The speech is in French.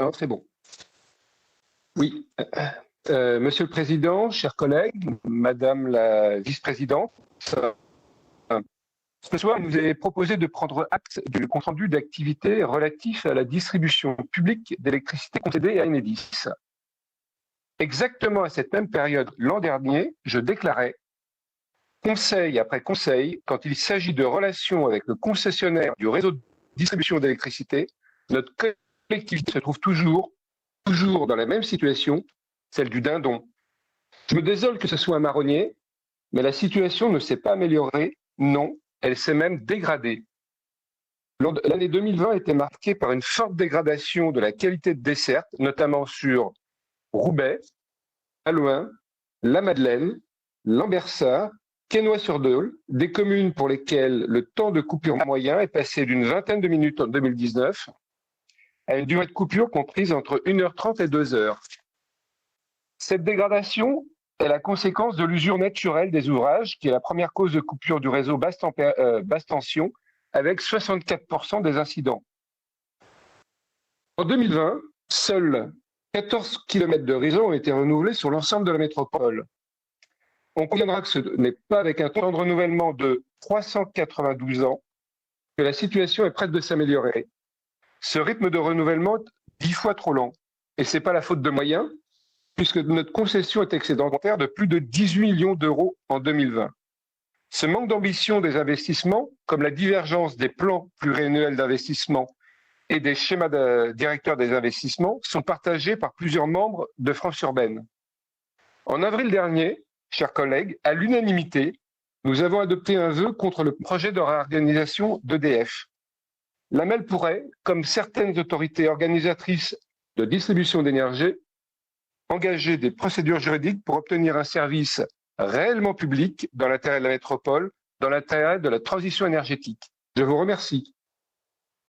Non, c'est bon. Oui. Monsieur le Président, chers collègues, Madame la Vice-présidente, ce soir, il nous est proposé de prendre acte du compte-rendu d'activité relatif à la distribution publique d'électricité concédée à Enedis. Exactement à cette même période l'an dernier, je déclarais, conseil après conseil, quand il s'agit de relations avec le concessionnaire du réseau de distribution d'électricité, notre collectivité se trouve toujours dans la même situation, celle du dindon. Je me désole que ce soit un marronnier, mais la situation ne s'est pas améliorée, non, elle s'est même dégradée. L'année 2020 était marquée par une forte dégradation de la qualité de desserte, notamment sur Roubaix, Alouin, La Madeleine, Lambersart, Quesnoy-sur-Dole, des communes pour lesquelles le temps de coupure moyen est passé d'une vingtaine de minutes en 2019 à une durée de coupure comprise entre 1h30 et 2h. Cette dégradation est la conséquence de l'usure naturelle des ouvrages, qui est la première cause de coupure du réseau basse tension, avec 64% des incidents. En 2020, seuls 14 km de réseau ont été renouvelés sur l'ensemble de la métropole. On conviendra que ce n'est pas avec un temps de renouvellement de 392 ans que la situation est prête de s'améliorer. Ce rythme de renouvellement est 10 fois trop lent. Et ce n'est pas la faute de moyens, puisque notre concession est excédentaire de plus de 18 millions d'euros en 2020. Ce manque d'ambition des investissements, comme la divergence des plans pluriannuels d'investissement et des schémas directeurs des investissements, sont partagés par plusieurs membres de France Urbaine. En avril dernier, chers collègues, à l'unanimité, nous avons adopté un vœu contre le projet de réorganisation d'EDF. L'AMEL pourrait, comme certaines autorités organisatrices de distribution d'énergie, engager des procédures juridiques pour obtenir un service réellement public dans l'intérêt de la métropole, dans l'intérêt de la transition énergétique. Je vous remercie.